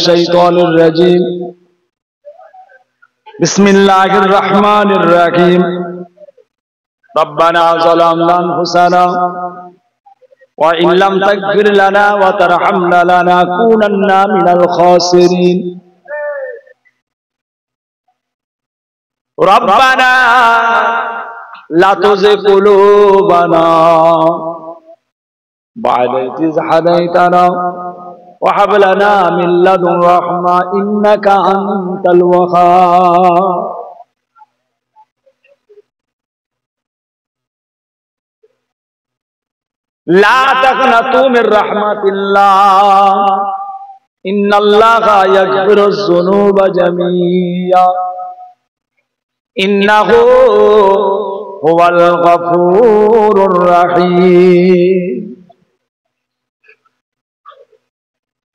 মিনাশ-শাইতানির রাজীম। বিসমিল্লাহির রহমানির রহিম। রব্বানা যালামনা আনফুসানা ওয়া ইন লাম তাগফির লানা ওয়া তারহামনা লানাকুনান্না মিনাল খাসিরিন। রব্বানা লা তুযিগ কুলুবানা বা'দা ইয হাদাইতানা ওয়া হাব লানা মিন লাদুন রাহমা ইন্নাকা আনতাল ওয়াহ্হাব। লা তাকনাতু মির রাহমাতিল্লাহ ইন্নাল্লাহা ইয়াগফিরুয যুনুবা জামিআ ইন্নাহু হুয়াল গফুরুর রহিম।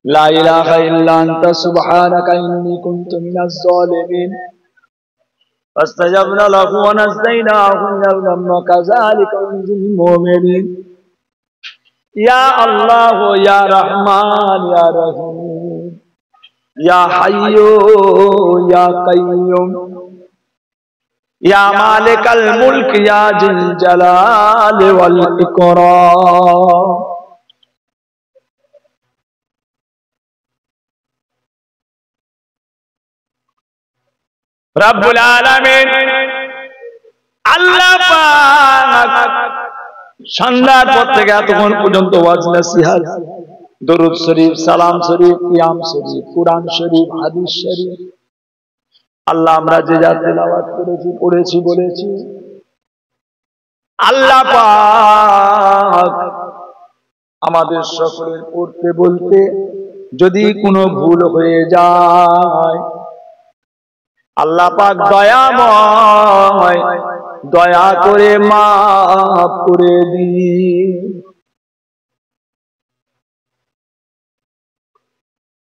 লা ইলাহা ইল্লা আনতা সুবহানাকা ইন্নী কুনতু মিনাজ জালিমিন। ফাস্তাজাবনা লাহু ওয়া নাযায়নাহু মিনাল গাম্মি কাযালিকা নুনজিল মুমিনিন। ইয়া আল্লাহ ইয়া রহমান ইয়া রহিম ইয়া হাইয়্যু ইয়া কাইয়্যুম ইয়া মালিকাল মুলক ইয়া জিল জালালি ওয়াল ইকরাম। রব্বুল আলামিন আল্লাহ পাক সন্ধ্যার পর থেকে এতক্ষণ পর্যন্ত ওয়াজ নসিহত, দরুদ শরীফ, সালাম শরীফ, কিয়াম শরীফ, কুরআন শরীফ, হাদিস শরীফ, আল্লাহ আমরা যে যা তেলাওয়াত করেছি, পড়েছি, বলেছি, আল্লাহ পাক আমাদের সকলের পড়তে বলতে যদি কোনো ভুল হয়ে যায়, আল্লাহ পাক দয়াময়, দয়া করে মাফ করে দিন।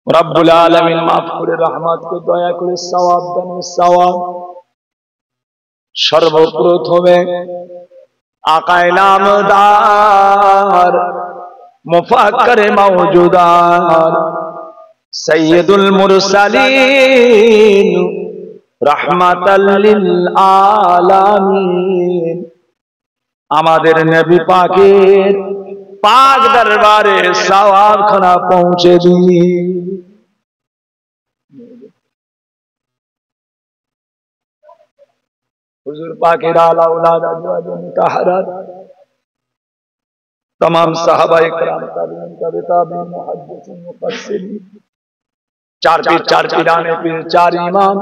রব্বুল আলামিন মাফ করে রহমত করে দয়া করে সওয়াব দেন। সওয়াব সর্বপ্রথমে আকায়ে নামদার মুফাক্কিরে মাওজুদার সাইয়্যিদুল মুরসালিন রাহমাতাল লিল আলামিন আমাদের নবী পাকের পাক দরবারে সওয়াব খানা পৌঁছে দিন। হুজুর পাকের আলা আওলাদ আজওয়াজ মুতাহহারাত तमाम সাহাবায়ে কেরাম, তাবিঈন, তাবে তাবিঈন, মুহাদ্দিসিন, মুফাসসিরিন, চার পীর, চার পীরানে পীর, চার ইমাম,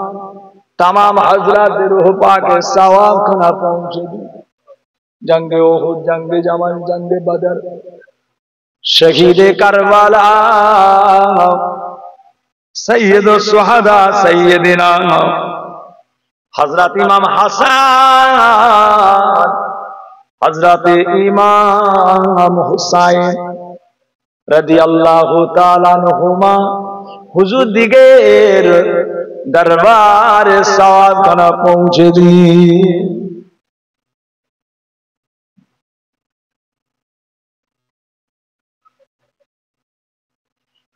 तमाम हजरत रूह पाक सवाब खाना पहुंचे दी। जंगे ओहुद, जंगे जमल, जंगे बदर, शहीदे करबला, सैयदुल शुहदा सैयदिना हजरत इमाम हसन, हजरत इमाम हुसैन रदियल्लाहु ताआला अन्हुमा हुजूर दिगेर दरबारे सवाब खाना पहुंचे दी।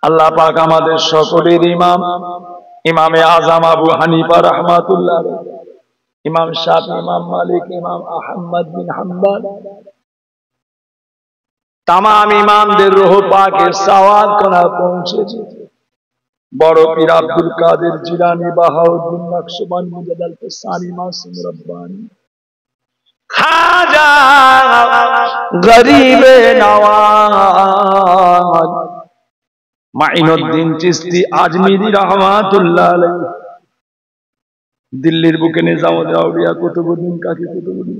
अल्लाह पाक आमादेर सकलेर इमाम इमामे आजम आबू हानिफा रहमातुल्लाह, इमाम शाफी, इमाम मालिक, इमाम अहमद बिन हम्बल, तमाम इमामदेर रूह पाके सवाब खाना पहुंचे दी। बड़ो पीर अब्दुल कादिर जिलानी, बहाउद्दीन नक्शबंदी, मुजद्दिद अल-फसानी, मासूम रब्बानी, खाजा गरीबे नवाज, माइनुद्दीन चिश्ती आजमीरी रहमातुल्लाह अलैहि, दिल्लीर बुके निजामुद्दीन आउलिया कुतुबुद्दीन काकी कुतुबुद्दीन,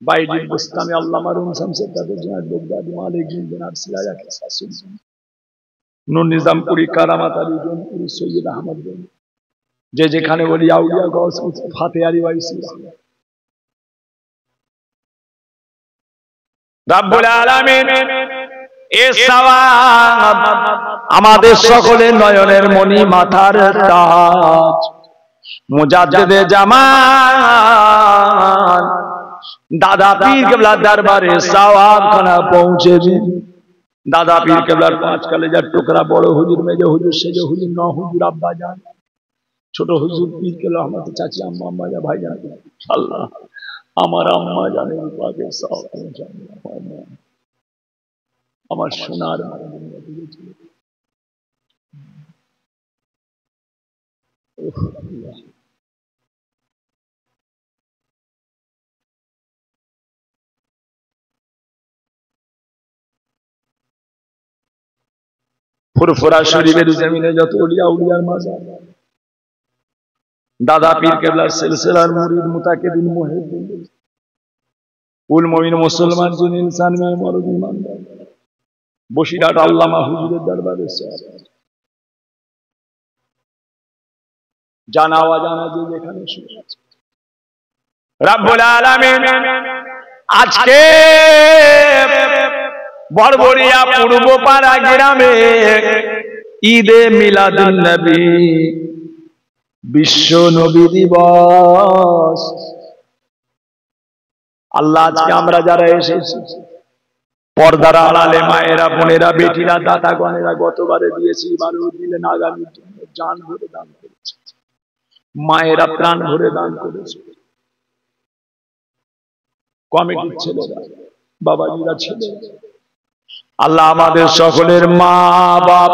बायजीद बुस्तामी, अल्लामा रूम शमसेर कादिर जुनायद बगदादी, मालिक बिन जनाब सिराज किस्सा सुल्तान, नूर निजामपुरी, करामात आली जौनपुरी, सैयद अहमद गंज, जे जेखाने वली आउलिया गौस फातेहारी वाइसी। रब्बुल आलामीन ए सवाब आमादेर सकलेर नयनेर मणि, माथार ताज, मुजाद्दिदे जामान दादा पीर केबला दरबारे सवाब खाना पहुंचे दिन। दादा पीर केबलार 5 कलेजार टुकड़ा बड़ो हुजूर मेजो हुजूर सेजो हुजूर नौ हुजूर अब्बा जान छोटो हुजूर पीर केबला रहमत चाची अम्मा अम्मा जा भाई जान अल्लाह আমার আম্মা জানের পাকে সব আমার সোনার ফুরফুরা শরীফের জমিনে যত ওলিয়া উলিয়ার মাজার दादा पीर केबलार सिलसिलार मुरीद मुताकिदिन मुहिद्दिन उल मोमिन मुसलमान जिन इंसान में मरद ईमानदार बशिरहाट আল্লামা হুজুরের দরবারে জানা অজানা যে যেখানে শুনে আছে রব্বুল আলামিন আজকে বড়বড়িয়া পূর্বপাড়া গ্রামে ঈদে মিলাদুন নবী বিশ্ব নবী দিবস আল্লাহ আজকে আমরা যারা এসেছি পর্দার আড়ালে মায়েরা বোনেরা বেটিরা দাতাগণেরা গতবারে দিয়েছি এবারেও দিলেন আগামীর জন্য জান ভরে দান করেছে মায়েরা প্রাণ ভরে দান করেছে কমিটির ছেলেরা বাবাজিরা ছেলেরা আল্লাহ আমাদের সকলের মা বাপ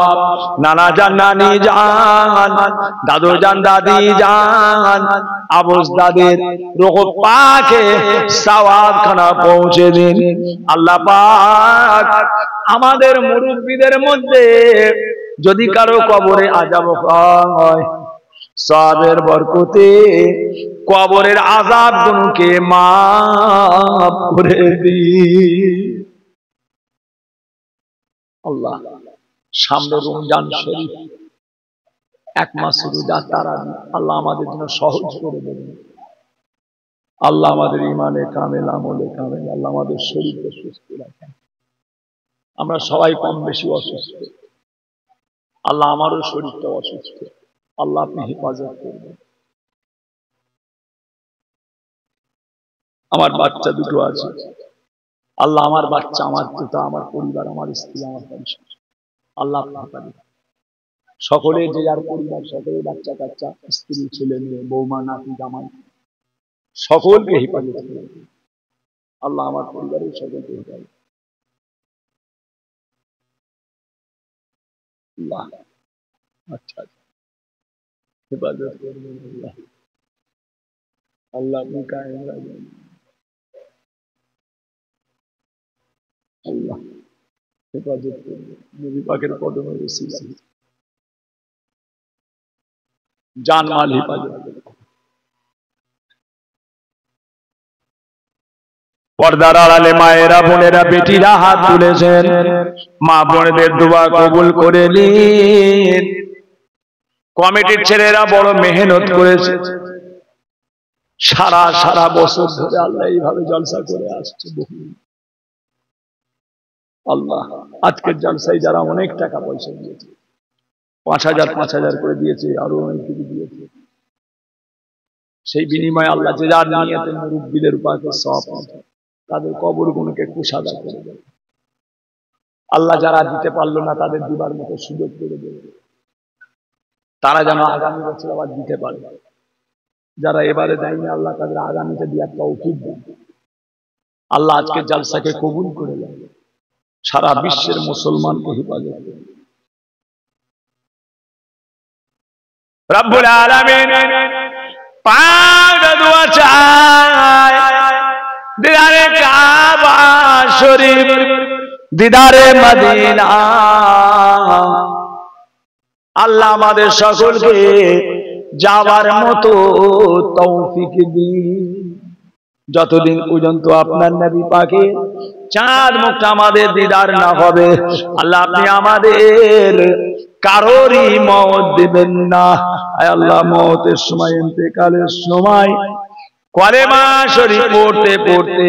নানা জান নানি জান দাদু জান দাদি জান আবুজদাদের রূহ পাকে সওয়াব খানা পৌঁছে দিন আল্লাহ পাক আমাদের মুরব্বিদের মধ্যে যদি কারো কবরে আযাব হয় সওয়াবের বরকতে কবরের আযাব গুলোকে মাফ করে দিন আল্লাহ সামনে রমজান শরীফ এক মাস রোজা তারাবি আল্লাহ আমাদের জন্য সহজ করে দেবেন আল্লাহ আমাদের ঈমানে কামেল আমলে কামেল আল্লাহ আমাদের শরীরকে সুস্থ রাখেন আমরা সবাই কম বেশি অসুস্থ আল্লাহ আমারও শরীরটা অসুস্থ আল্লাহ আপনি হেফাজত করবেন আমার বাচ্চা দুটো আছে আল্লাহ আমার বাচ্চা আমার পিতা আমার পরিবার আমার স্ত্রী আমার পরিবার আল্লাহ আপনাকে সকলে যে যার পরিবার সকলে বাচ্চা কাচ্চা স্ত্রী ছেলে মেয়ে বৌমা নাতি জামাই সকলকে হেফাজত করুন আল্লাহ আমার পরিবারের সকলকে হেফাজত আল্লাহ আচ্ছা হেফাজত করবেন আল্লাহ আল্লাহ আপনি কায়েম রাখবেন আল্লাহ হেফাজত করবে নবী পাকের কদমে ওসিলা জান মাল হেফাজত পর্দার আড়ালে মায়েরা বোনেরা বেটিরা হাত তুলেছেন মা বোনদের দোয়া কবুল করে নিন কমিটির ছেলেরা বড় মেহনত করেছে সারা বছর ধরে আল্লাহ এইভাবে জলসা করে আসছে আল্লাহ আজকের জলসায় যারা অনেক টাকা পয়সা দিয়েছে 5,000 করে দিয়েছে আরো অনেক কিছু দিয়েছে সেই বিনিময়ে আল্লাহ যে যার নিয়তে মুরব্বিদের পাকে সওয়াব তাদের কবরগুলোকে কুশাদা করে দেবে আল্লাহ যারা দিতে পারলো না তাদের দিবার মতো সুযোগ করে দেবে তারা যেন আগামী বছর আবার দিতে পারে যারা এবারে দেয়নি আল্লাহ তাদের আগামীতে দেওয়ার তৌফিক দেন আল্লাহ আজকের জলসাকে কবুল করে নেন সারা বিশ্বের মুসলমানকে হেফাজত করুন রব্বুল আলামিন পাক দোয়া চাই দিদারে কাবা শরীফ দিদারে মদিনা আল্লাহ আমাদের সকলকে যাওয়ার মতো তৌফিক দিন যতদিন পর্যন্ত আপনার নবী পাকে চাঁদ মুখটা আমাদের দিদার না হবে আল্লাহ আপনি আমাদের কারোরই মওত দিবেন না আল্লাহ মওতের সময় ইন্তেকালের সময় কলেমা শরীফ পড়তে পড়তে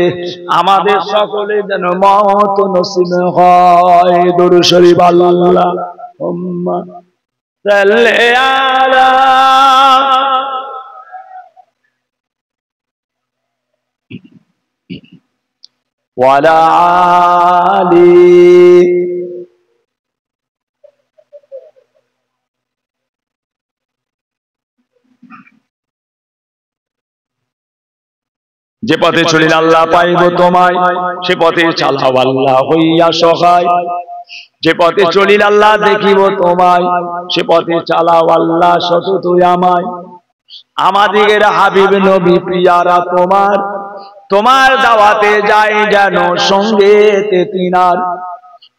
আমাদের সকলে যেন মওত নসিব হয় দরুদ শরীফ আল্লাহুম্মা সাল্লি আলা ওয়ালা আলি যে পথে চলিলে আল্লাহ পাইব তোমায় সে পথে চালাও আল্লাহ হইয়া সহায় যে পথে চলিলে আল্লাহ দেখিব তোমায় সে পথে চালাও আল্লাহ সতত আমায় আমাদের হাবিব নবী প্রিয়ারা তোমার তোমার দাওয়াতে যাই যেন সঙ্গেতে তিনার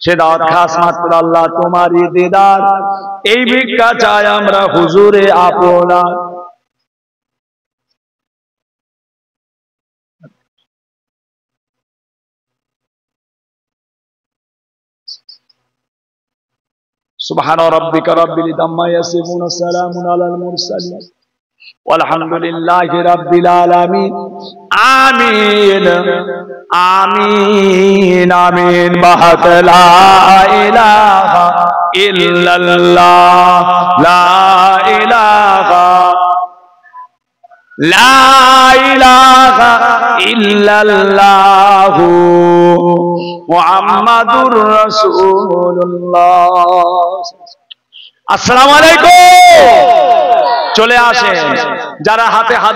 সে দাওয়াত খাস মাত্র আল্লাহ তোমারই দিদার এই ভিক্ষা চাই আমরা হুজুরে আপনার سبحان ربك رب العزة عما يصفون وسلام على المرسلين والحمد لله رب العالمين آمين آمين آمين بحق لا إله إلا الله لا إله لا إله إلا الله محمد رسول الله আসসালামু আলাইকুম চলে আসেন যারা হাতে হাত